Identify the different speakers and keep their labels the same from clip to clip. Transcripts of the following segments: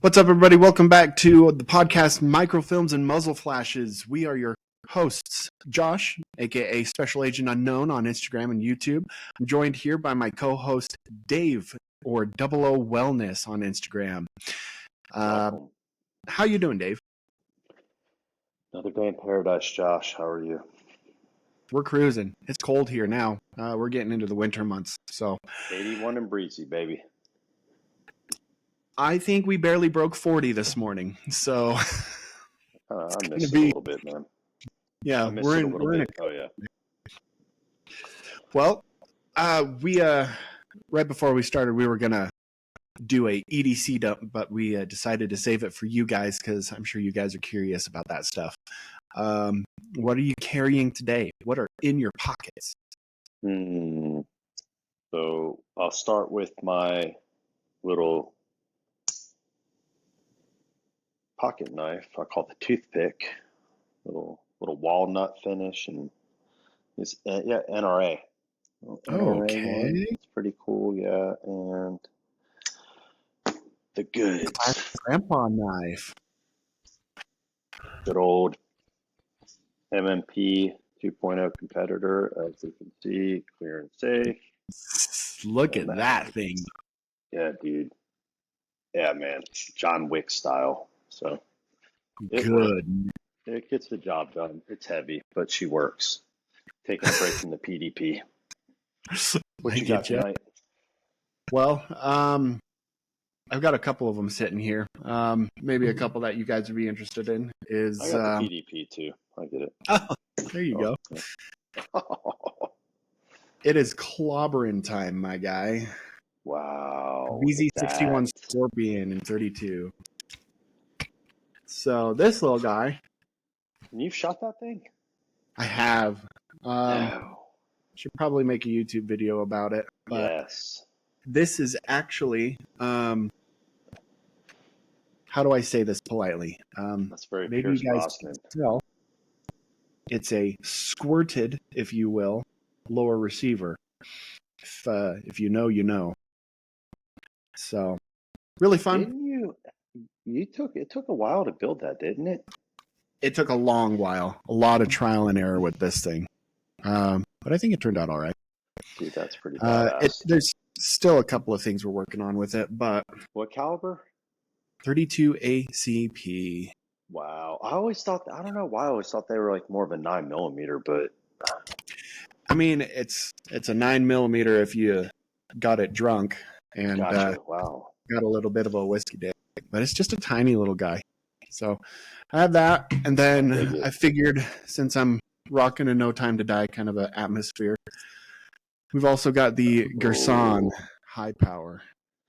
Speaker 1: What's up, everybody? Welcome back to the podcast Microfilms and Muzzle Flashes. We are your hosts, Josh, aka Special Agent Unknown on Instagram and YouTube. I'm joined here by my co-host, Dave, or Double O Wellness on Instagram. How you doing, Dave?
Speaker 2: Another day in paradise, Josh. How are you?
Speaker 1: We're cruising. It's cold here now. We're getting into the winter months, so
Speaker 2: 81 and breezy, baby.
Speaker 1: I think we barely broke 40 this morning. So
Speaker 2: I miss it a little bit, man.
Speaker 1: Yeah,
Speaker 2: we're in. Oh yeah.
Speaker 1: Well, we right before we started, we were gonna do a EDC dump, but we decided to save it for you guys because I'm sure you guys are curious about that stuff. What are you carrying today? What are in your pockets?
Speaker 2: So I'll start with my little pocket knife. I call it the toothpick. Little walnut finish, and it's NRA.
Speaker 1: Okay,
Speaker 2: one. It's pretty cool, yeah. And the goods.
Speaker 1: Grandpa knife.
Speaker 2: Good old MMP 2.0 competitor, as you can see, clear and safe.
Speaker 1: Look at that thing.
Speaker 2: Yeah, dude. Yeah, man. John Wick style. So
Speaker 1: good.
Speaker 2: It gets the job done. It's heavy, but she works. Taking a break from the PDP. What you got tonight?
Speaker 1: Well, I've got a couple of them sitting here. Maybe a couple that you guys would be interested in is.
Speaker 2: I got the PDP too. I get it.
Speaker 1: Oh, there you go. Yeah. It is clobbering time, my guy.
Speaker 2: Wow.
Speaker 1: VZ61 Scorpion in 32. So this little guy.
Speaker 2: And you've shot that thing?
Speaker 1: I have.
Speaker 2: No.
Speaker 1: Should probably make a YouTube video about it. But
Speaker 2: yes.
Speaker 1: This is actually. How do I say this politely?
Speaker 2: That's very
Speaker 1: maybe
Speaker 2: Pierce
Speaker 1: you guys
Speaker 2: Brosnan.
Speaker 1: can tell. It's a squirted, if you will, lower receiver. If you know, you know. So, really fun.
Speaker 2: Didn't it took a while to build that, didn't it?
Speaker 1: It took a long while. A lot of trial and error with this thing. But I think it turned out all right.
Speaker 2: Dude, that's pretty badass.
Speaker 1: There's still a couple of things we're working on with it, but...
Speaker 2: What caliber?
Speaker 1: 32 ACP.
Speaker 2: Wow. I don't know why I always thought they were like more of a 9mm, but...
Speaker 1: I mean, it's a 9mm if you got it drunk and
Speaker 2: gotcha. Wow.
Speaker 1: got a little bit of a whiskey dick, but it's just a tiny little guy. So I have that, and then I figured since I'm rocking a No Time to Die kind of an atmosphere, we've also got the Gerson high power.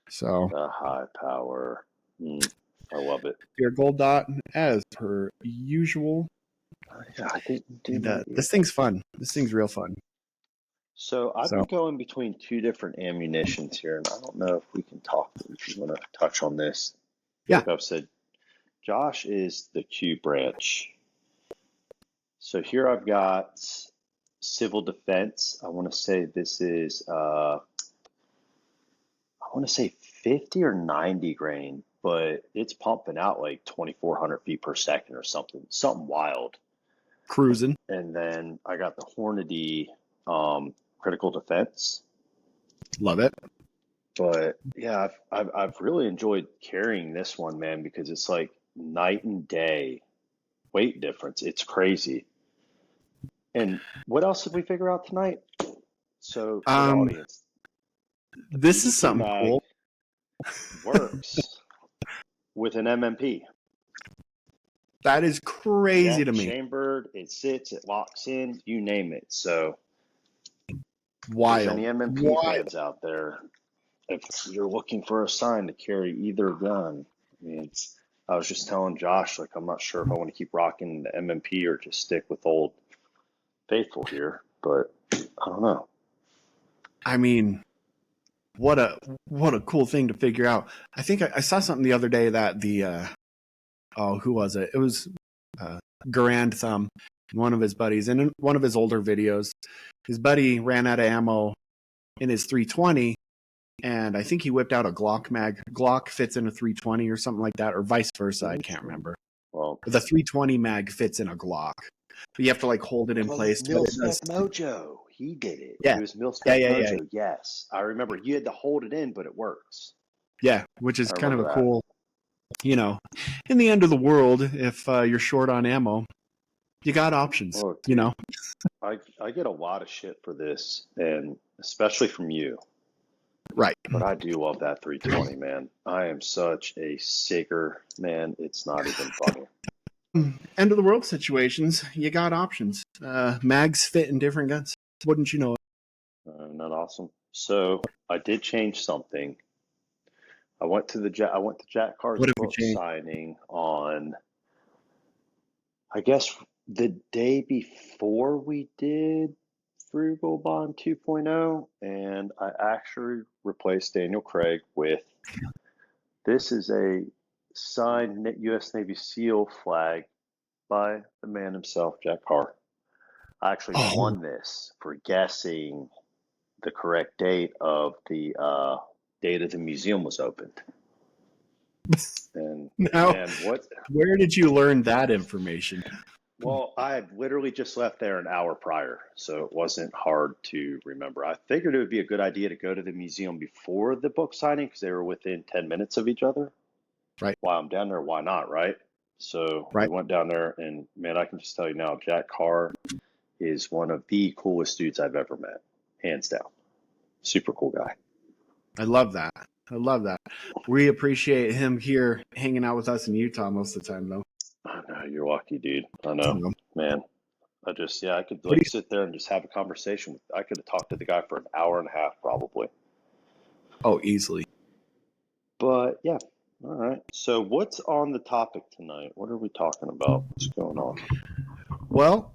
Speaker 1: So
Speaker 2: the high power. I love it.
Speaker 1: Your gold dot as per usual.
Speaker 2: Yeah, I didn't do that.
Speaker 1: This thing's fun. This thing's real fun.
Speaker 2: So I've been going between two different ammunitions here, and I don't know if we can talk, if you want to touch on this.
Speaker 1: Yeah.
Speaker 2: Like I've said, Josh is the Q branch. So here I've got civil defense. I want to say this is, I want to say 50 or 90 grain, but it's pumping out like 2,400 feet per second or something wild.
Speaker 1: Cruising.
Speaker 2: And then I got the Hornady critical defense.
Speaker 1: Love it.
Speaker 2: But yeah, I've really enjoyed carrying this one, man, because it's like night and day weight difference. It's crazy. And what else did we figure out tonight? So for the audience,
Speaker 1: this is something cool.
Speaker 2: Works with an MMP.
Speaker 1: That is crazy to me.
Speaker 2: Chambered, it sits, it locks in, you name it. So,
Speaker 1: wild.
Speaker 2: Any MMP fans out there, if you're looking for a sign to carry either gun, I mean, I was just telling Josh, like, I'm not sure if I want to keep rocking the MMP or just stick with Old Faithful here, but I don't know.
Speaker 1: I mean, what a cool thing to figure out. I think I saw something the other day that the who was it? It was Garand Thumb, one of his buddies, and in one of his older videos, his buddy ran out of ammo in his 320, and I think he whipped out a Glock mag. Glock fits in a 320 or something like that, or vice versa. I can't remember.
Speaker 2: Well,
Speaker 1: But the 320 mag fits in a Glock. But you have to like hold it in place.
Speaker 2: Mil Spec Mojo. He did it.
Speaker 1: Yeah.
Speaker 2: It was Mil Spec
Speaker 1: Yeah.
Speaker 2: Mojo. Yes, I remember. You had to hold it in, but it works.
Speaker 1: Yeah, which is
Speaker 2: I
Speaker 1: kind of a
Speaker 2: remember that.
Speaker 1: cool, in the end of the world, if you're short on ammo, you got options,
Speaker 2: Oh, dude, I get a lot of shit for this, and especially from you.
Speaker 1: Right.
Speaker 2: But I do love that 320, man. I am such a sicker, man. It's not even funny.
Speaker 1: End of the world situations, you got options. Mags fit in different guns. Wouldn't you know it?
Speaker 2: Not awesome. So I did change something. I went to Jack Carr's
Speaker 1: What have we
Speaker 2: book
Speaker 1: changed?
Speaker 2: signing on, I guess, the day before we did Frugal Bond 2.0, and I actually replaced Daniel Craig with this is a signed U.S. Navy SEAL flag by the man himself, Jack Carr. I actually
Speaker 1: Oh,
Speaker 2: won this for guessing the correct date of the date of the museum was opened. And
Speaker 1: now,
Speaker 2: man, what?
Speaker 1: where did you learn that information?
Speaker 2: Well, I had literally just left there an hour prior, so it wasn't hard to remember. I figured it would be a good idea to go to the museum before the book signing because they were within 10 minutes of each other.
Speaker 1: Right.
Speaker 2: While I'm down there, why not, right? So we
Speaker 1: Right.
Speaker 2: went down there, and man, I can just tell you now, Jack Carr is one of the coolest dudes I've ever met, hands down. Super cool guy.
Speaker 1: I love that. I love that. We appreciate him here hanging out with us in Utah most of the time, though.
Speaker 2: I know, you're lucky, dude. I know, man. I could
Speaker 1: What do
Speaker 2: like sit there and just have a conversation. I could have talked to the guy for an hour and a half probably.
Speaker 1: Oh, easily.
Speaker 2: But yeah, all right. So what's on the topic tonight? What are we talking about? What's going on?
Speaker 1: Well,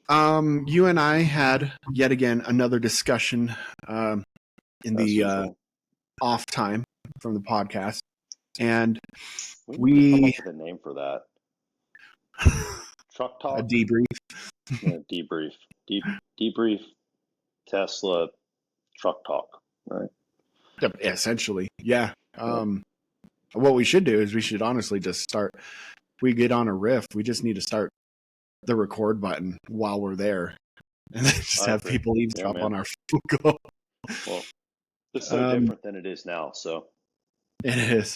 Speaker 1: you and I had yet again another discussion in
Speaker 2: As
Speaker 1: the
Speaker 2: usual.
Speaker 1: off time from the podcast, and
Speaker 2: We need to come
Speaker 1: we
Speaker 2: up with a name for that. Truck
Speaker 1: a
Speaker 2: talk?
Speaker 1: debrief.
Speaker 2: Yeah, debrief. Debrief Tesla truck talk, right?
Speaker 1: Essentially, yeah. What we should do is we should honestly just start. We get on a riff. We just need to start the record button while we're there, and then just
Speaker 2: I
Speaker 1: have
Speaker 2: agree.
Speaker 1: people eavesdrop
Speaker 2: Yeah, man.
Speaker 1: on our phone call.
Speaker 2: Well, it's so different than it is now. So
Speaker 1: It is.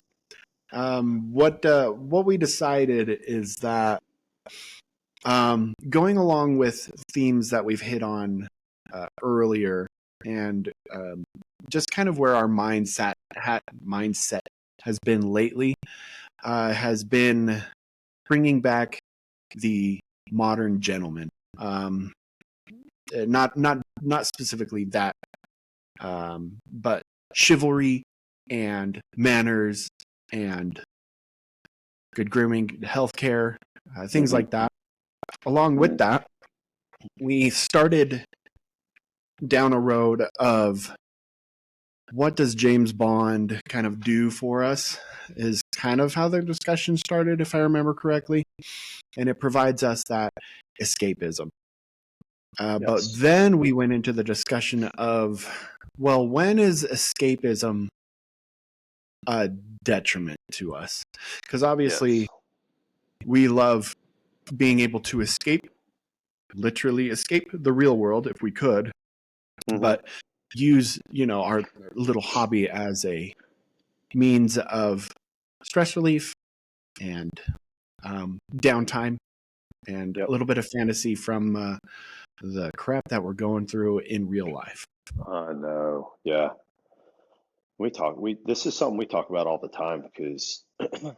Speaker 1: What we decided is that going along with themes that we've hit on earlier, and just kind of where our mindset has been lately, has been bringing back the modern gentleman. Not specifically that, but chivalry and manners and good grooming, healthcare, things like that. Along with that, we started down a road of what does James Bond kind of do for us, is kind of how the discussion started, if I remember correctly. And it provides us that escapism. But then we went into the discussion of, well, when is escapism a detriment to us? Because obviously we love being able to literally escape the real world if we could, but use, our little hobby as a means of stress relief and downtime and a little bit of fantasy from the crap that we're going through in real life.
Speaker 2: I know. Yeah. This is something we talk about all the time because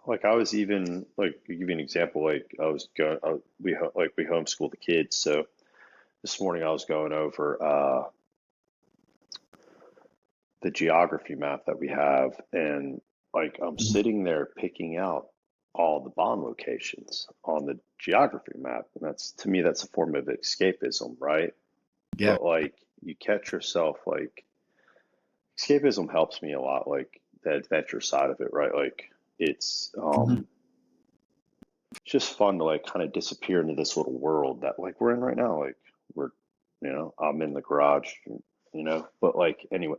Speaker 2: like I was even like to give you an example, like I was going we homeschool the kids, so this morning I was going over the geography map that we have, and like I'm sitting there picking out all the bond locations on the geography map, and that's, to me, that's a form of escapism, right?
Speaker 1: Yeah.
Speaker 2: But like you catch yourself, like escapism helps me a lot, like the adventure side of it, right? Like it's just fun to like kind of disappear into this little world that like we're in right now. Like I'm in the garage, but like anyway.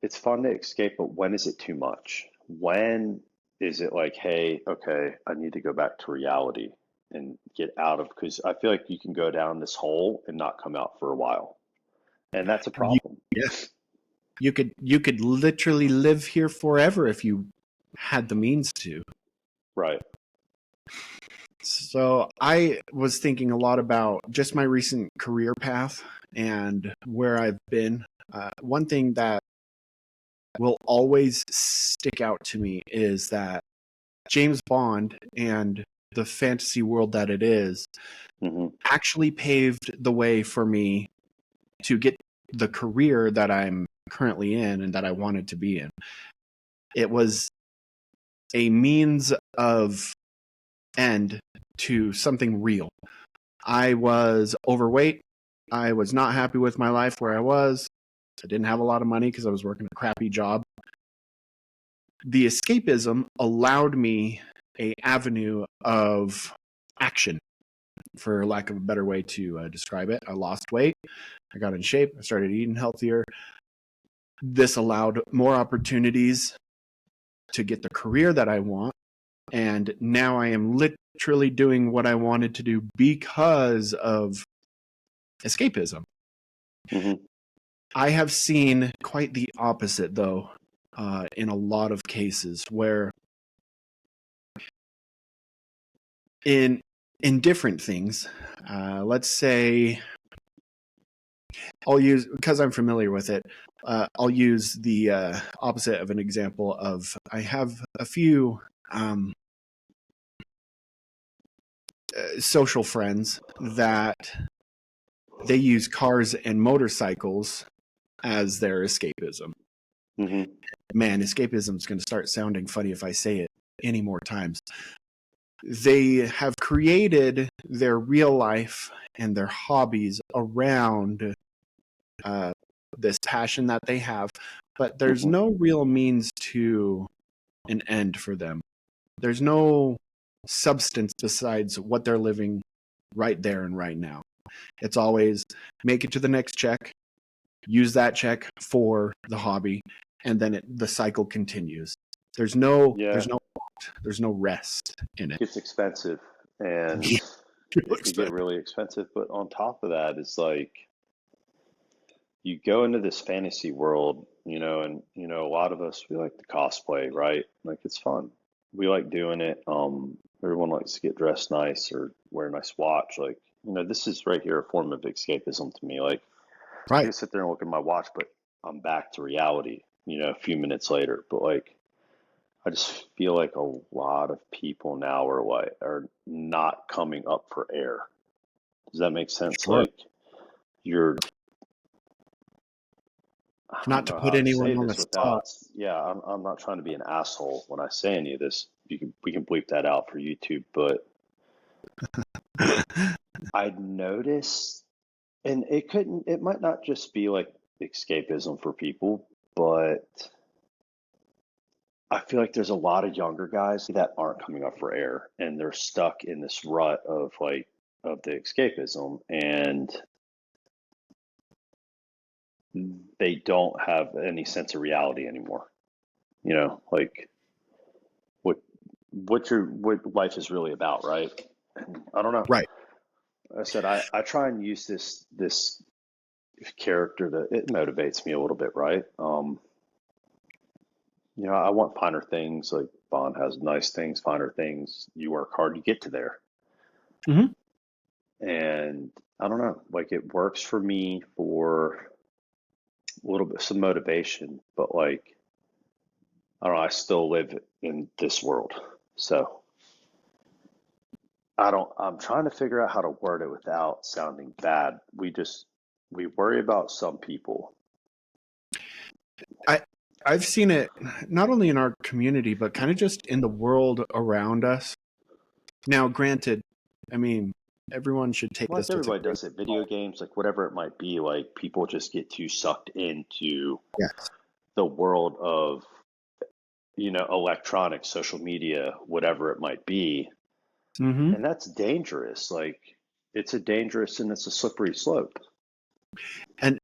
Speaker 2: it's fun to escape, but when is it too much? When is it like, hey, okay, I need to go back to reality and get out of, because I feel like you can go down this hole and not come out for a while. And that's a
Speaker 1: You,
Speaker 2: problem.
Speaker 1: yeah, you could literally live here forever if you had the means to.
Speaker 2: Right.
Speaker 1: So I was thinking a lot about just my recent career path and where I've been. One thing that will always stick out to me is that James Bond and the fantasy world that it is
Speaker 2: Hmm.
Speaker 1: actually paved the way for me to get the career that I'm currently in and that I wanted to be in. It was a means of end to something real. I was overweight. I was not happy with my life where I was. I didn't have a lot of money because I was working a crappy job. The escapism allowed me a avenue of action, for lack of a better way to describe it. I lost weight. I got in shape. I started eating healthier. This allowed more opportunities to get the career that I want. And now I am literally doing what I wanted to do because of escapism.
Speaker 2: Hmm.
Speaker 1: I have seen quite the opposite, though, in a lot of cases where in different things, let's say I'll use, because I'm familiar with it, I'll use the opposite of an example of I have a few social friends that they use cars and motorcycles as their escapism.
Speaker 2: Hmm.
Speaker 1: Man, escapism is going to start sounding funny if I say it any more times. They have created their real life and their hobbies around this passion that they have, but there's
Speaker 2: Hmm.
Speaker 1: no real means to an end for them. There's no substance besides what they're living right there and right now. It's always make it to the next check, use that check for the hobby, and then the cycle continues. There's no
Speaker 2: Yeah,
Speaker 1: there's no rest in
Speaker 2: it
Speaker 1: it.
Speaker 2: gets expensive and it could get really expensive. But on top of that, it's like you go into this fantasy world, and a lot of us we like to cosplay, right? Like it's fun. We like doing it. Everyone likes to get dressed nice or wear a nice watch. Like, this is right here a form of escapism to me. Like I
Speaker 1: Right.
Speaker 2: can sit there and look at my watch, but I'm back to reality, a few minutes later. But like I just feel like a lot of people now are not coming up for air. Does that make sense?
Speaker 1: Sure.
Speaker 2: Like you're I
Speaker 1: Not
Speaker 2: don't
Speaker 1: to
Speaker 2: know
Speaker 1: put
Speaker 2: how to say
Speaker 1: anyone on the
Speaker 2: this
Speaker 1: spot.
Speaker 2: without, yeah, I'm not trying to be an asshole when I say any of this. We can bleep that out for YouTube, but I noticed, and it might not just be like escapism for people, but I feel like there's a lot of younger guys that aren't coming up for air and they're stuck in this rut of of the escapism and they don't have any sense of reality anymore. Like what what life is really about, right? I don't know.
Speaker 1: Right.
Speaker 2: I said I try and use this character that it motivates me a little bit, right? I want finer things. Like Bond has nice things, finer things. You work hard, you get to there.
Speaker 1: Mm-hmm.
Speaker 2: And I don't know, like it works for me for a little bit some motivation, but like I don't know, I still live in this world. So I'm trying to figure out how to word it without sounding bad. We worry about some people.
Speaker 1: I I've seen it not only in our community, but kind of just in the world around us. Now, granted, I mean, everyone should take
Speaker 2: Like
Speaker 1: this with a
Speaker 2: everybody
Speaker 1: grain
Speaker 2: does it, video games, like whatever it might be, like people just get too sucked into
Speaker 1: of salt.
Speaker 2: the world of, electronics, social media, whatever it might be.
Speaker 1: Yes. Mm-hmm.
Speaker 2: And that's dangerous. Like it's a dangerous and it's a slippery slope.
Speaker 1: and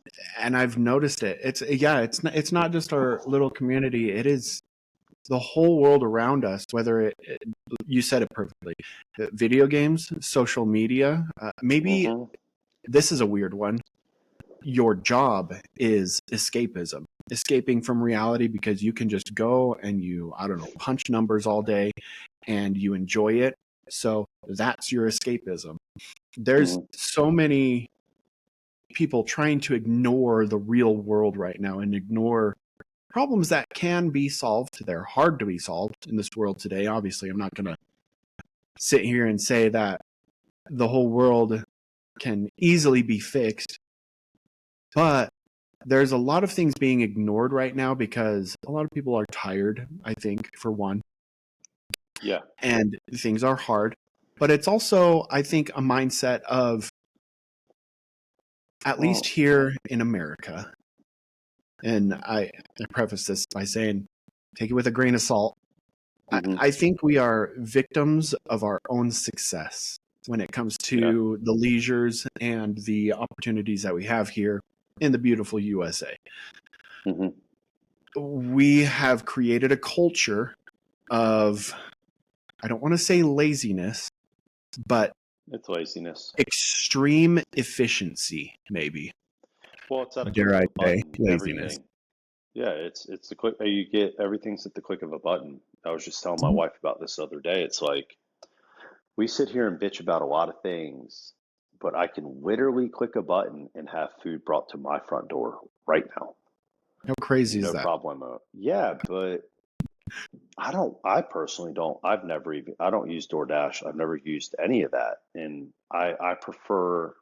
Speaker 1: I've noticed it. It's not just our little community. It is the whole world around us. Whether you said it perfectly, video games, social media. Maybe
Speaker 2: Mm-hmm.
Speaker 1: this is a weird one. Your job is escapism, escaping from reality because you can just go and I don't know, punch numbers all day and you enjoy it. So that's your escapism. There's
Speaker 2: Mm-hmm.
Speaker 1: so many people trying to ignore the real world right now and ignore problems that can be solved. They're hard to be solved in this world today. Obviously, I'm not going to sit here and say that the whole world can easily be fixed, but there's a lot of things being ignored right now because a lot of people are tired, I think, for one,
Speaker 2: Yeah.
Speaker 1: and things are hard. But it's also, I think, a mindset of, at least
Speaker 2: Well,
Speaker 1: here in America, and I preface this by saying, take it with a grain of salt.
Speaker 2: mm-hmm.
Speaker 1: I think we are victims of our own success when it comes
Speaker 2: Yeah.
Speaker 1: to the leisures and the opportunities that we have here in the beautiful USA.
Speaker 2: Mm-hmm.
Speaker 1: We have created a culture of, I don't want to say laziness, but
Speaker 2: It's laziness.
Speaker 1: extreme efficiency, maybe.
Speaker 2: Well, it's at the
Speaker 1: Dare
Speaker 2: click of
Speaker 1: I
Speaker 2: a
Speaker 1: say
Speaker 2: button,
Speaker 1: laziness?
Speaker 2: everything. Yeah, it's the click. You get everything's at the click of a button. I was just telling my
Speaker 1: Mhm.
Speaker 2: wife about this the other day. It's like we sit here and bitch about a lot of things, but I can literally click a button and have food brought to my front door right now.
Speaker 1: How crazy is
Speaker 2: No
Speaker 1: that?
Speaker 2: problemo. Yeah, but I personally don't. I don't use DoorDash. I've never used any of that. And I prefer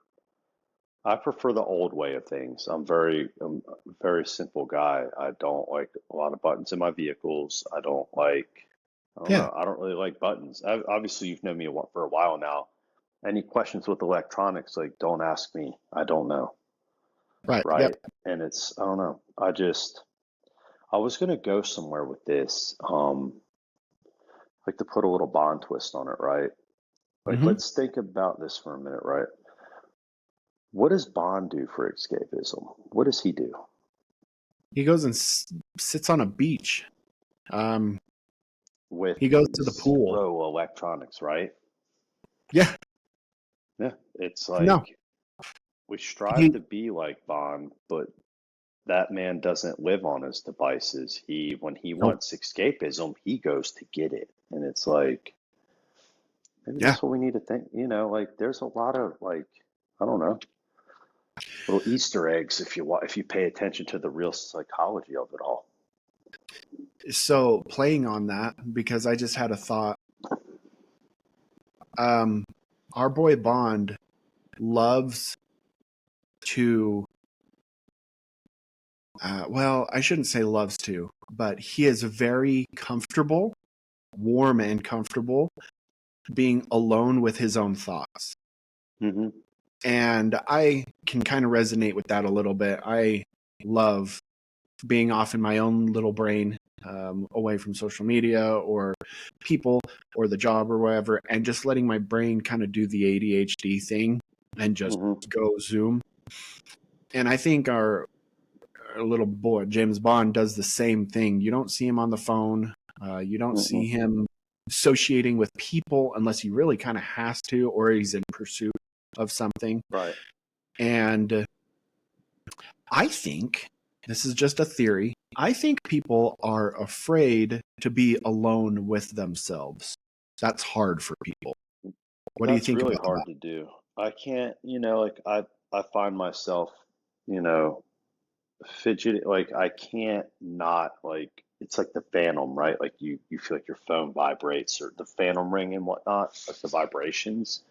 Speaker 2: the old way of things. I'm a very simple guy. I don't like a lot of buttons in my vehicles. I don't
Speaker 1: Yeah,
Speaker 2: know. I don't really like buttons. Obviously, you've known me for a while now. Any questions with electronics, like, don't ask me. I don't know.
Speaker 1: right. Yep.
Speaker 2: Right. And I don't know. I was gonna go somewhere with this. Like to put a little Bond twist on it, right? Like,
Speaker 1: Hmm.
Speaker 2: let's think about this for a minute, right? What does Bond do for escapism? What does he do?
Speaker 1: He goes and sits on a beach. Um,
Speaker 2: With
Speaker 1: he goes to the pool.
Speaker 2: zero electronics, right?
Speaker 1: Yeah.
Speaker 2: Yeah. It's
Speaker 1: No.
Speaker 2: like we strive
Speaker 1: He.
Speaker 2: to be like Bond, but that man doesn't live on his devices. When he
Speaker 1: Nope.
Speaker 2: wants escapism, he goes to get it. And it's like, maybe
Speaker 1: Yeah.
Speaker 2: that's what we need to think. Like there's a lot of like, I don't know, little Easter eggs if you pay attention to the real psychology of it all.
Speaker 1: So playing on that, because I just had a thought. Um, our boy Bond loves to. Well, I shouldn't say loves to, but he is very comfortable, warm and comfortable being alone with his own thoughts.
Speaker 2: Hmm.
Speaker 1: And I can kind of resonate with that a little bit. I love being off in my own little brain, away from social media or people or the job or whatever, and just letting my brain kind of do the ADHD thing and just
Speaker 2: Hmm.
Speaker 1: go zoom. And I think our little boy, James Bond, does the same thing. You don't see him on the phone. You don't see
Speaker 2: Hmm.
Speaker 1: him associating with people unless he really kind of has to or he's in pursuit of something.
Speaker 2: Right.
Speaker 1: And I think this is just a theory. I think people are afraid to be alone with themselves. That's hard for people. What do you
Speaker 2: That's
Speaker 1: think
Speaker 2: really
Speaker 1: about that?
Speaker 2: hard to do. I can't, like I find myself, you know, fidgeting. Like I can't not like it's like the phantom, right? Like you feel like your phone vibrates or the phantom ring and whatnot, like the vibrations.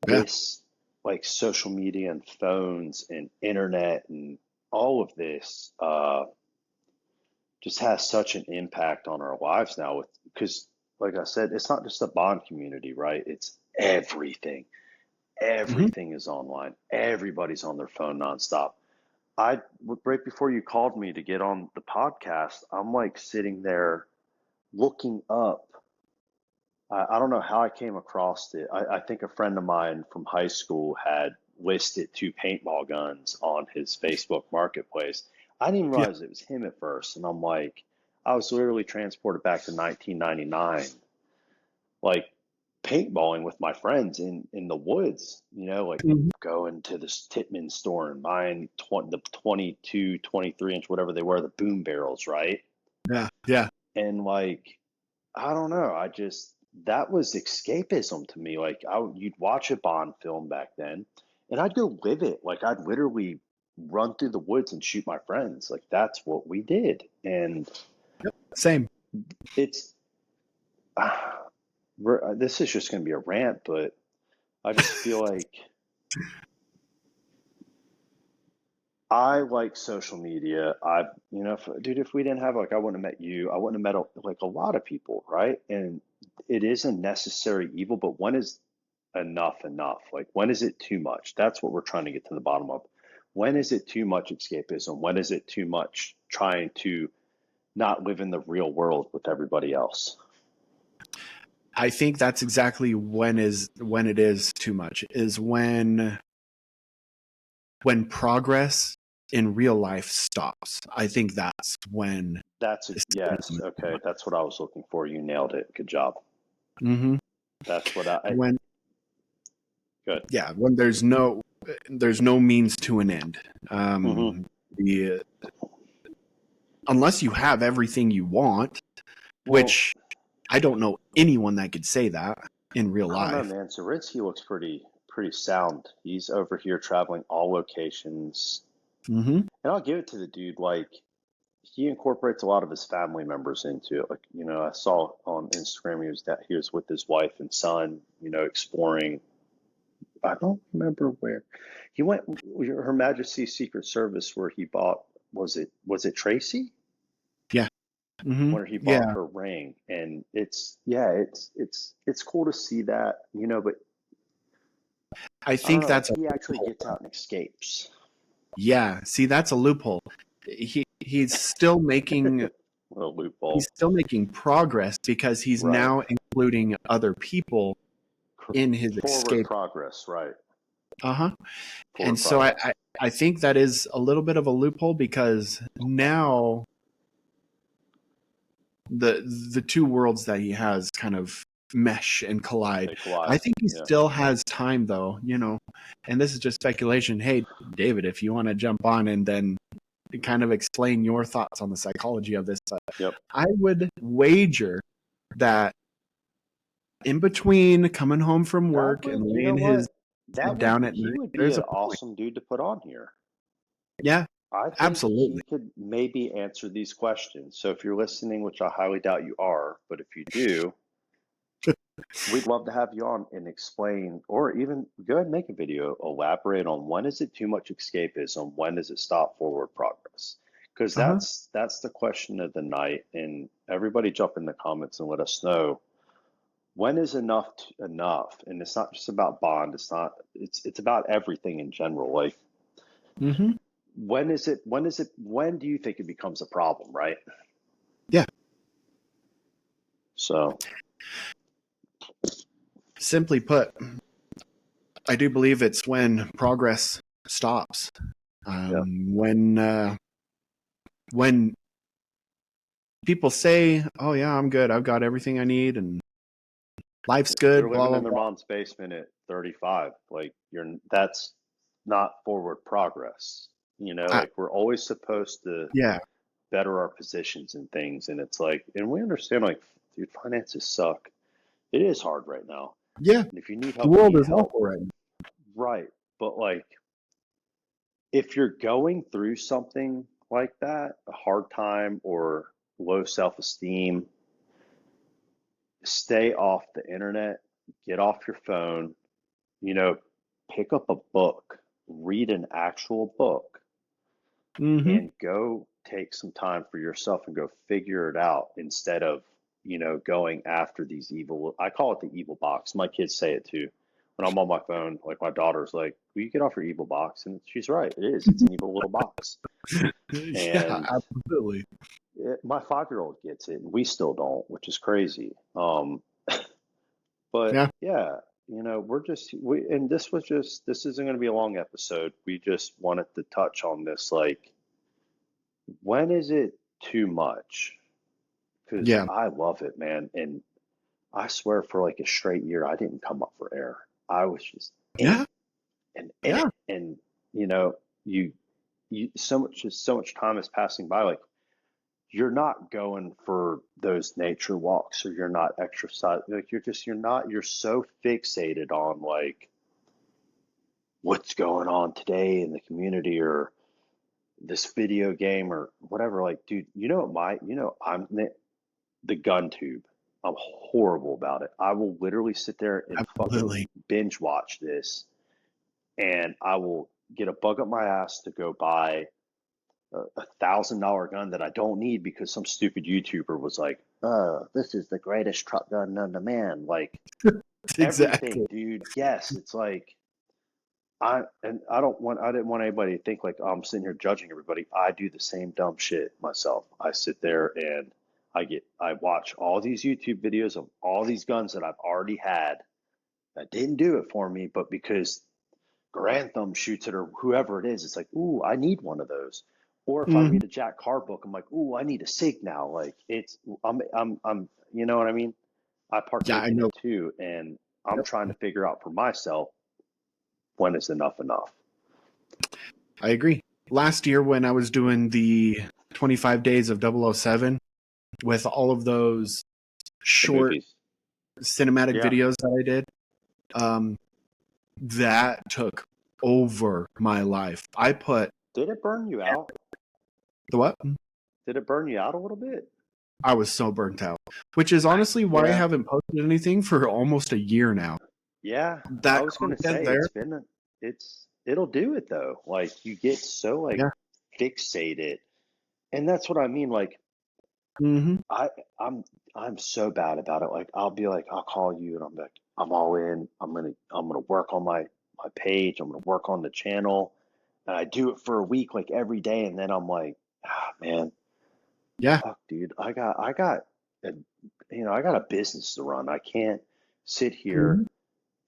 Speaker 1: Yeah.
Speaker 2: This like social media and phones and internet and all of this just has such an impact on our lives now with because like I said, it's not just the bond community, right? It's everything.
Speaker 1: Hmm.
Speaker 2: Everything is online. Everybody's on their phone nonstop. I right before you called me to get on the podcast, I'm like sitting there looking up. I don't know how I came across it. I think a friend of mine from high school had listed 2 paintball guns on his Facebook Marketplace. I didn't even
Speaker 1: Yeah.
Speaker 2: realize it was him at first, and I'm like, I was literally transported back to 1999, like paintballing with my friends in the woods, like
Speaker 1: Mhm.
Speaker 2: going to this Titman store and buying the 22, 23-inch, whatever they were, the boom barrels, right?
Speaker 1: Yeah. Yeah.
Speaker 2: And like, I don't know, that was escapism to me. Like, you'd watch a Bond film back then, and I'd go live it. Like, I'd literally run through the woods and shoot my friends. Like, that's what we did. And
Speaker 1: Same.
Speaker 2: it's, this is just going to be a rant, but I just feel like I like social media. If we didn't have, like, I wouldn't have met you. I wouldn't have met like a lot of people, right? And it is a necessary evil, but when is enough enough? Like, when is it too much? That's what we're trying to get to the bottom of. When is it too much escapism? When is it too much trying to not live in the real world with everybody else?
Speaker 1: I think that's exactly when it is too much, is when progress in real life stops. I think that's when
Speaker 2: Yes, okay, that's what I was looking for. You nailed it. Good job.
Speaker 1: Mm-hmm.
Speaker 2: That's what I
Speaker 1: When
Speaker 2: good.
Speaker 1: Yeah, when there's no means to an end.
Speaker 2: Mm-hmm.
Speaker 1: The Unless you have everything you want,
Speaker 2: Well,
Speaker 1: which I don't know anyone that could say that in real
Speaker 2: I don't know,
Speaker 1: life.
Speaker 2: man. Zarinsky looks pretty sound. He's over here traveling all locations.
Speaker 1: Mm-hmm.
Speaker 2: And I'll give it to the dude. Like, he incorporates a lot of his family members into it. Like, I saw on Instagram he was with his wife and son, exploring. I don't remember where he went. Her Majesty's Secret Service, where he bought. Was it Tracy?
Speaker 1: Yeah. Mm-hmm.
Speaker 2: Where he bought
Speaker 1: Yeah.
Speaker 2: her ring, and it's cool to see that, but
Speaker 1: I
Speaker 2: I don't
Speaker 1: think
Speaker 2: know. Like,
Speaker 1: that's a
Speaker 2: he actually
Speaker 1: loophole.
Speaker 2: gets out and escapes.
Speaker 1: Yeah. See, that's a loophole. He's still making
Speaker 2: A loophole,
Speaker 1: progress because he's
Speaker 2: right?
Speaker 1: now including other people in his
Speaker 2: Forward
Speaker 1: escape.
Speaker 2: progress, right?
Speaker 1: Uh-huh.
Speaker 2: Forward
Speaker 1: And so
Speaker 2: progress.
Speaker 1: I think that is a little bit of a loophole because now the two worlds that he has kind of mesh and collide.
Speaker 2: They collide.
Speaker 1: I think he
Speaker 2: Yeah.
Speaker 1: still has time though, and this is just speculation. Hey, David, if you want to jump on and then kind of explain your thoughts on the psychology of this,
Speaker 2: Yep.
Speaker 1: I would wager that in between coming home from
Speaker 2: That
Speaker 1: work
Speaker 2: would,
Speaker 1: and
Speaker 2: you know
Speaker 1: laying his
Speaker 2: what? That
Speaker 1: head
Speaker 2: would,
Speaker 1: down at
Speaker 2: he
Speaker 1: night,
Speaker 2: would be
Speaker 1: there's
Speaker 2: an
Speaker 1: a point.
Speaker 2: awesome dude to put on here.
Speaker 1: Yeah,
Speaker 2: I think he
Speaker 1: absolutely.
Speaker 2: could maybe answer these questions. So if you're listening, which I highly doubt you are, but if you do, we'd love to have you on and explain, or even go ahead and make a video, elaborate on when is it too much escapism, when does it stop forward progress? Because
Speaker 1: Uh-huh.
Speaker 2: that's the question of the night. And everybody jump in the comments and let us know, when is enough enough? And it's not just about Bond. It's about everything in general. Like,
Speaker 1: Mm-hmm.
Speaker 2: when do you think it becomes a problem, right?
Speaker 1: Yeah.
Speaker 2: So,
Speaker 1: Simply put, I do believe it's when progress stops.
Speaker 2: yeah.
Speaker 1: When people say, "Oh yeah, I'm good. I've got everything I need, and life's
Speaker 2: They're
Speaker 1: good." Blah
Speaker 2: living
Speaker 1: blah
Speaker 2: in their
Speaker 1: blah.
Speaker 2: mom's basement at 35. Like, that's not forward progress.
Speaker 1: I,
Speaker 2: Like, we're always supposed to
Speaker 1: yeah.
Speaker 2: better our positions and things. And it's like, and we understand, like, dude, finances suck. It is hard right now.
Speaker 1: Yeah.
Speaker 2: And if you need
Speaker 1: The
Speaker 2: help, you
Speaker 1: world
Speaker 2: need
Speaker 1: is
Speaker 2: help.
Speaker 1: awful right now.
Speaker 2: Right. But like, if you're going through something like that, a hard time or low self-esteem, stay off the internet, get off your phone, you know, pick up a book, read an actual book,
Speaker 1: Mm-hmm.
Speaker 2: and go take some time for yourself and go figure it out instead of, going after these evil, I call it the evil box. My kids say it too. When I'm on my phone, like, my daughter's like, "Will you get off your evil box?" And she's right. It is. It's an evil little box.
Speaker 1: Yeah,
Speaker 2: And
Speaker 1: absolutely.
Speaker 2: my 5-year-old gets it, and we still don't, which is crazy. But
Speaker 1: Yeah.
Speaker 2: yeah, and this isn't going to be a long episode. We just wanted to touch on this, like, when is it too much? Because
Speaker 1: Yeah.
Speaker 2: I love it, man. And I swear for like a straight year, I didn't come up for air. I was just in it
Speaker 1: Yeah.
Speaker 2: and in
Speaker 1: Yeah.
Speaker 2: it. And, you know, you, so much time is passing by. Like, you're not going for those nature walks, or you're not exercising. Like, you're so fixated on like what's going on today in the community, or this video game or whatever. Like, dude, I'm the gun tube. I'm horrible about it. I will literally sit there and fucking
Speaker 1: Absolutely.
Speaker 2: binge watch this, and I will get a bug up my ass to go buy $1,000 gun that I don't need because some stupid YouTuber was like, "Oh, this is the greatest truck gun known to man." Like, everything,
Speaker 1: Exactly.
Speaker 2: dude. Yes, it's like I didn't want anybody to think like, oh, I'm sitting here judging everybody. I do the same dumb shit myself. I sit there and I watch all these YouTube videos of all these guns that I've already had that didn't do it for me, but because Grantham shoots it or whoever it is, it's like, ooh, I need one of those. Or if I
Speaker 1: Mhm.
Speaker 2: read a Jack Carr book, I'm like, ooh, I need a SIG now. Like, you know what I mean? I
Speaker 1: Yeah,
Speaker 2: partake
Speaker 1: I
Speaker 2: in
Speaker 1: know.
Speaker 2: it too, and I'm
Speaker 1: Yep.
Speaker 2: trying to figure out for myself when is enough enough.
Speaker 1: I agree. Last year when I was doing the 25 days of 007 with all of those
Speaker 2: The
Speaker 1: short
Speaker 2: movies.
Speaker 1: cinematic
Speaker 2: Yeah.
Speaker 1: videos that I did, um, that took over my life. I put
Speaker 2: Did it burn you out?
Speaker 1: the what?
Speaker 2: Did it burn you out a little bit?
Speaker 1: I was so burnt out, which is honestly why I
Speaker 2: Yeah.
Speaker 1: haven't posted anything for almost a year now.
Speaker 2: Yeah. I
Speaker 1: That
Speaker 2: was gonna
Speaker 1: content
Speaker 2: say
Speaker 1: there,
Speaker 2: it'll do it though. Like, you get so like
Speaker 1: yeah.
Speaker 2: fixated. And that's what I mean. Like,
Speaker 1: Hmm.
Speaker 2: I I'm I'm so bad about it. Like, I'll be like, I'll call you and I'm like, I'm all in. I'm gonna work on my page. I'm gonna work on the channel. And I do it for a week, like every day, and then I'm like, ah, man,
Speaker 1: Yeah.
Speaker 2: fuck, dude, a, I got a business to run. I can't sit here
Speaker 1: Hmm.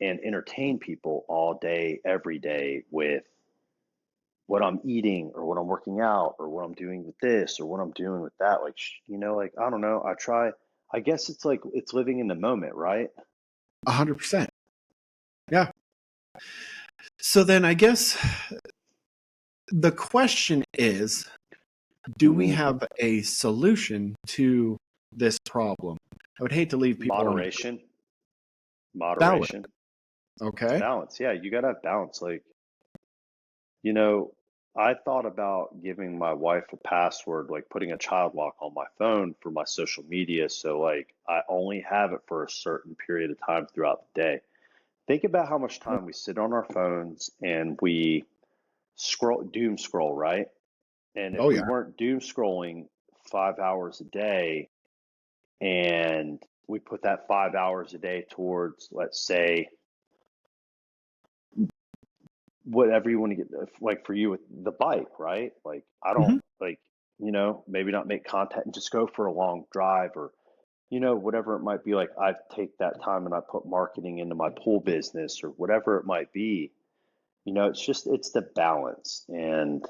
Speaker 2: and entertain people all day, every day with what I'm eating or what I'm working out or what I'm doing with this or what I'm doing with that. Like, like, I don't know. I guess it's like, it's living in the moment, right?
Speaker 1: 100%. Yeah. So then I guess the question is, do we have a solution to this problem? I would hate to leave people on a
Speaker 2: Moderation,
Speaker 1: ballot.
Speaker 2: moderation. It's
Speaker 1: Okay.
Speaker 2: balance. Yeah, you gotta have balance. Like, you know, I thought about giving my wife a password, like putting a child lock on my phone for my social media. So, like, I only have it for a certain period of time throughout the day. Think about how much time we sit on our phones and we doom scroll, right? And if
Speaker 1: Oh
Speaker 2: we
Speaker 1: yeah.
Speaker 2: weren't doom scrolling 5 hours a day and we put that 5 hours a day towards, let's say, whatever you want to get, like for you with the bike, right? Like, I don't
Speaker 1: Hmm.
Speaker 2: like, maybe not make contact and just go for a long drive, or, whatever it might be. Like, I take that time and I put marketing into my pool business or whatever it might be. It's the balance. And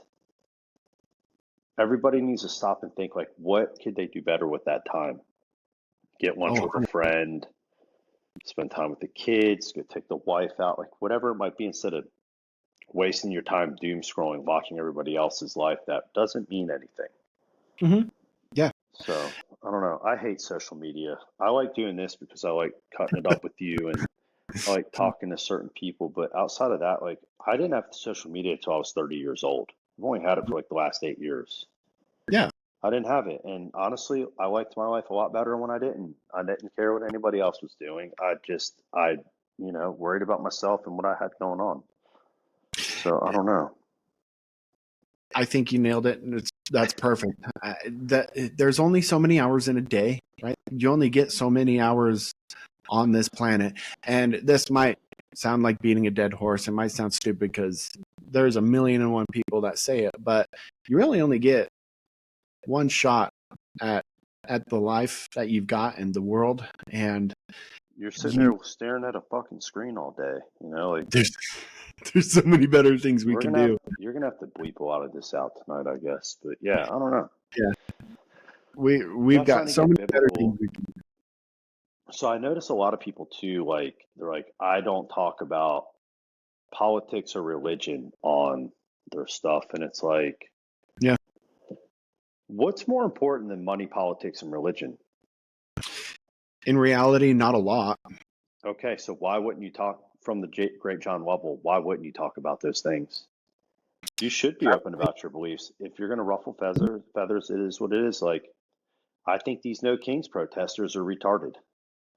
Speaker 2: everybody needs to stop and think, like, what could they do better with that time? Get lunch
Speaker 1: Oh,
Speaker 2: with a friend, spend time with the kids, go take the wife out, like whatever it might be, instead of wasting your time doom scrolling, watching everybody else's life that doesn't mean anything.
Speaker 1: 100%. Yeah.
Speaker 2: So I don't know. I hate social media. I like doing this because I like cutting it up with you, and I like talking to certain people. But outside of that, like, I didn't have social media until I was 30 years old. I've only had it for like the last 8 years.
Speaker 1: Yeah.
Speaker 2: I didn't have it. And honestly, I liked my life a lot better when I didn't. I didn't care what anybody else was doing. Worried about myself and what I had going on. So I don't know.
Speaker 1: I think you nailed it. And that's perfect. There's only so many hours in a day, right? You only get so many hours on this planet. And this might sound like beating a dead horse. It might sound stupid because there's a million and one people that say it, but you really only get one shot at the life that you've got in the world. And
Speaker 2: You're sitting there staring at a fucking screen all day, like
Speaker 1: there's so many better things we can do.
Speaker 2: you're gonna have to bleep a lot of this out tonight, I guess. But yeah, I don't know.
Speaker 1: Yeah. We've
Speaker 2: Not trying
Speaker 1: got
Speaker 2: to
Speaker 1: so
Speaker 2: get
Speaker 1: many better
Speaker 2: biblical.
Speaker 1: things we can do.
Speaker 2: So I notice a lot of people too, like they're like, I don't talk about politics or religion on their stuff, and it's like,
Speaker 1: Yeah.
Speaker 2: what's more important than money, politics, and religion?
Speaker 1: In reality, not a lot.
Speaker 2: Okay, so why wouldn't you talk from the great John Lovell? Why wouldn't you talk about those things? You should be open about your beliefs. If you're going to ruffle feathers, it is what it is. Like, I think these No Kings protesters are retarded.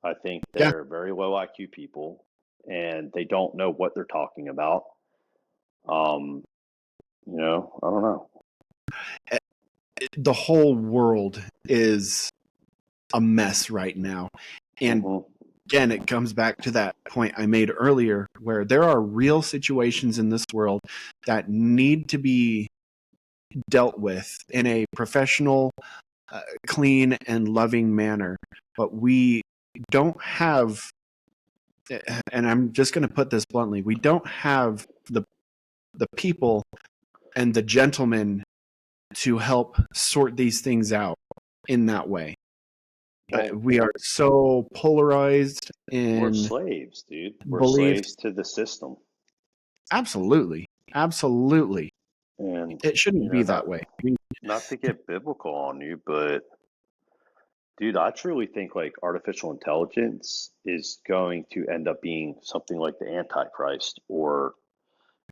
Speaker 2: I think
Speaker 1: Yeah.
Speaker 2: they're very low IQ people, and they don't know what they're talking about. I don't know.
Speaker 1: The whole world is a mess right now. And again, it comes back to that point I made earlier where there are real situations in this world that need to be dealt with in a professional, clean, and loving manner. But we don't have, and I'm just going to put this bluntly, we don't have the people and the gentlemen to help sort these things out in that way.
Speaker 2: Well,
Speaker 1: We are so polarized
Speaker 2: we're
Speaker 1: in
Speaker 2: slaves, dude. We're
Speaker 1: beliefs.
Speaker 2: slaves to the system.
Speaker 1: Absolutely. Absolutely.
Speaker 2: And
Speaker 1: It shouldn't be that way. I mean,
Speaker 2: not to get biblical on you, but dude, I truly think like artificial intelligence is going to end up being something like the Antichrist or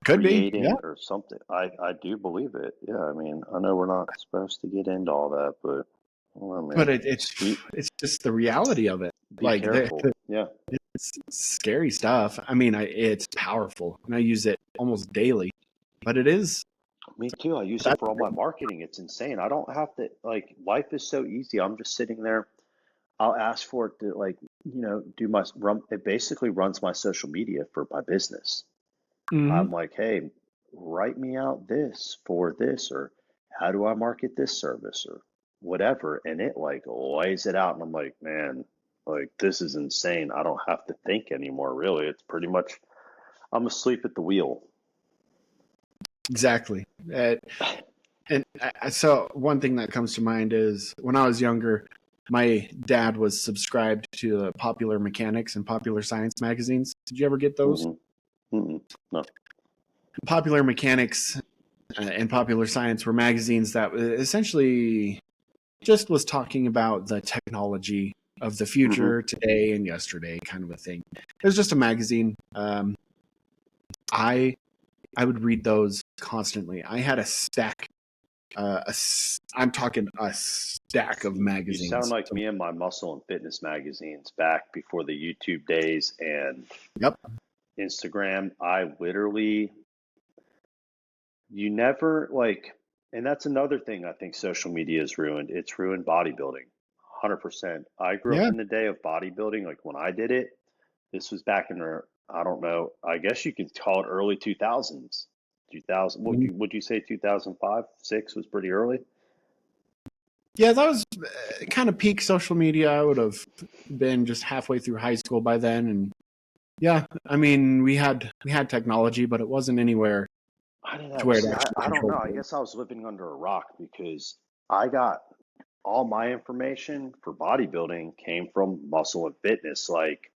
Speaker 1: could be. Yeah.
Speaker 2: creating or something. I do believe it. Yeah, I mean, I know we're not supposed to get into all that, but well, man,
Speaker 1: But it's just the reality of it.
Speaker 2: be
Speaker 1: Like
Speaker 2: careful. Yeah.
Speaker 1: it's scary stuff. I mean, it's powerful, and I use it almost daily. But it is.
Speaker 2: Me too. I use it for all my marketing. It's insane. I don't have to, like, life is so easy. I'm just sitting there. I'll ask for it to, like, do my run. It basically runs my social media for my business. I'm like, hey, write me out this for this, or how do I market this service, or whatever. And it like lays it out. And I'm like, man, like, this is insane. I don't have to think anymore, really. It's pretty much, I'm asleep at the wheel.
Speaker 1: Exactly. So one thing that comes to mind is when I was younger, my dad was subscribed to the Popular Mechanics and Popular Science magazines. Did you ever get those?
Speaker 2: No.
Speaker 1: Popular Mechanics and Popular Science were magazines that essentially just was talking about the technology of the future, today and yesterday, kind of a thing. It was just a magazine. I would read those constantly. I had a stack. I'm talking a stack of magazines.
Speaker 2: You sound like me and my muscle and fitness magazines back before the YouTube days and Instagram. I literally, you never like, and that's another thing I think social media has ruined. It's ruined bodybuilding, 100%. I grew up in the day of bodybuilding. Like when I did it, this was back in the, I don't know, I guess you could call it early 2000s. 2000, would you say 2005, 6 was pretty early?
Speaker 1: Yeah, that was kind of peak social media. I would have been just halfway through high school by then, and yeah, I mean we had technology, but it wasn't anywhere to where it actually
Speaker 2: I don't know. I guess I was living under a rock because I got all my information for bodybuilding came from muscle and fitness. Like,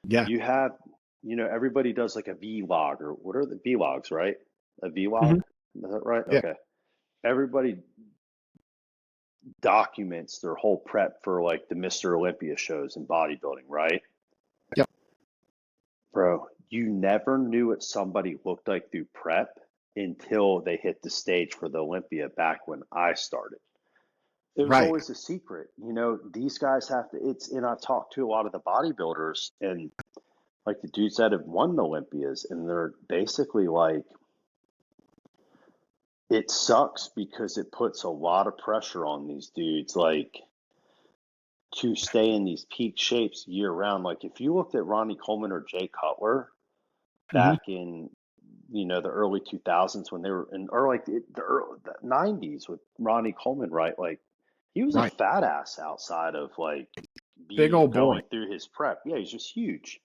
Speaker 2: you have, everybody does like a vlog, or what are the vlogs, right? A vlog, is that right?
Speaker 1: Yeah.
Speaker 2: Okay. Everybody documents their whole prep for like the Mr. Olympia shows in bodybuilding, right?
Speaker 1: Yep.
Speaker 2: Bro, you never knew what somebody looked like through prep until they hit the stage for the Olympia back when I started. It was always a secret. These guys have to, and I've talked to a lot of the bodybuilders and like the dudes that have won the Olympias, and they're basically like, it sucks because it puts a lot of pressure on these dudes, like, to stay in these peak shapes year round. Like if you looked at Ronnie Coleman or Jay Cutler back in, the early 2000s when they were in, or like the 90s with Ronnie Coleman, right? Like he was a fat ass outside of like
Speaker 1: Big
Speaker 2: be
Speaker 1: old boy.
Speaker 2: going through his prep. Yeah, he's just huge.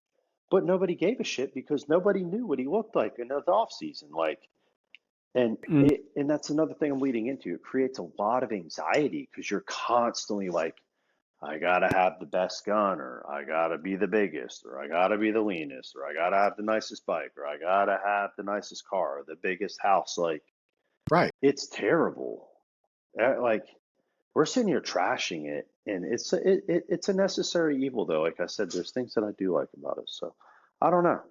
Speaker 2: But nobody gave a shit because nobody knew what he looked like in the off season. Like,
Speaker 1: Mm,
Speaker 2: and that's another thing I'm leading into. It creates a lot of anxiety because you're constantly like, I gotta have the best gun, or I gotta be the biggest, or I gotta be the leanest, or I gotta have the nicest bike, or I gotta have the nicest car, or the biggest house. Like,
Speaker 1: right.
Speaker 2: it's terrible. Like, we're sitting here trashing it, and it's a necessary evil, though. Like I said, there's things that I do like about it. So I don't know.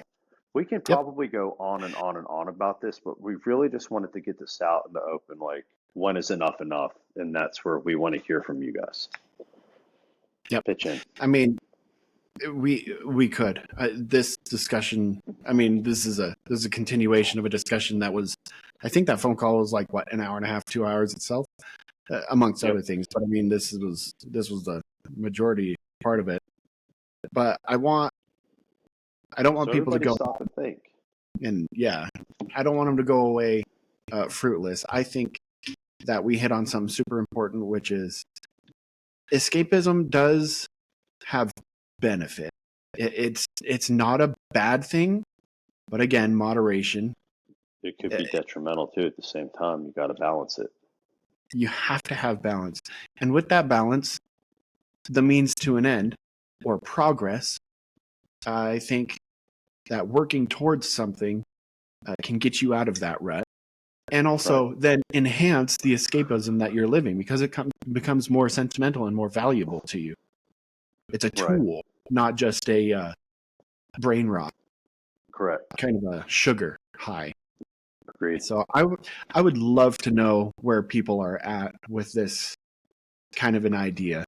Speaker 2: We can
Speaker 1: Yep.
Speaker 2: probably go on and on and on about this, but we really just wanted to get this out in the open. Like, when is enough enough? And that's where we want to hear from you guys.
Speaker 1: Yep.
Speaker 2: Pitch in.
Speaker 1: I mean, we could this discussion. I mean, this is a continuation of a discussion that was. I think that phone call was like what, an hour and a half, 2 hours itself, amongst
Speaker 2: Yep.
Speaker 1: other things. But I mean, this was the majority part of it. But I don't want
Speaker 2: So
Speaker 1: people to
Speaker 2: everybody
Speaker 1: go,
Speaker 2: stop and think.
Speaker 1: and yeah, I don't want them to go away fruitless. I think that we hit on something super important, which is escapism does have benefit. It's not a bad thing, but again, moderation.
Speaker 2: It could be detrimental too at the same time. You got to balance it.
Speaker 1: You have to have balance, and with that balance, the means to an end or progress. I think that working towards something can get you out of that rut, and also then enhance the escapism that you're living because it becomes more sentimental and more valuable to you. It's a tool, not just a brain rot.
Speaker 2: Correct.
Speaker 1: Kind of a sugar high.
Speaker 2: Agreed.
Speaker 1: So I would love to know where people are at with this kind of an idea.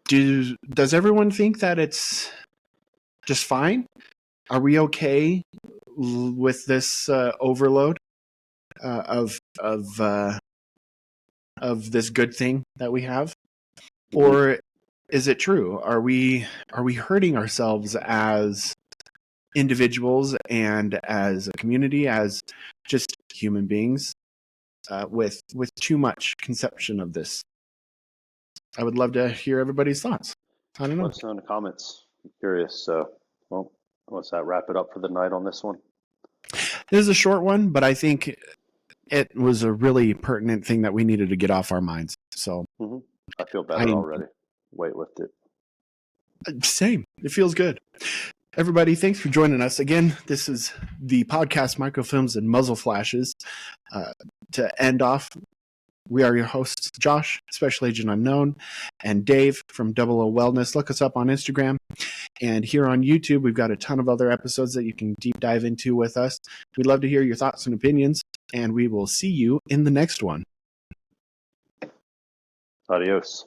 Speaker 1: Does everyone think that it's just fine? Are we okay with this overload of this good thing that we have, or is it true? Are we hurting ourselves as individuals and as a community, as just human beings, with too much conception of this? I would love to hear everybody's thoughts. I don't know.
Speaker 2: Let us know in the comments. I'm curious. So, well, let's that wrap it up for the night on this one.
Speaker 1: This is a short one, but I think it was a really pertinent thing that we needed to get off our minds. So
Speaker 2: I feel better already. Weight lifted.
Speaker 1: Same. It feels good. Everybody, thanks for joining us again. This is the podcast Microfilms and Muzzle Flashes. To end off, we are your hosts, Josh, Special Agent Unknown, and Dave from Double O Wellness. Look us up on Instagram. And here on YouTube, we've got a ton of other episodes that you can deep dive into with us. We'd love to hear your thoughts and opinions, and we will see you in the next one.
Speaker 2: Adios.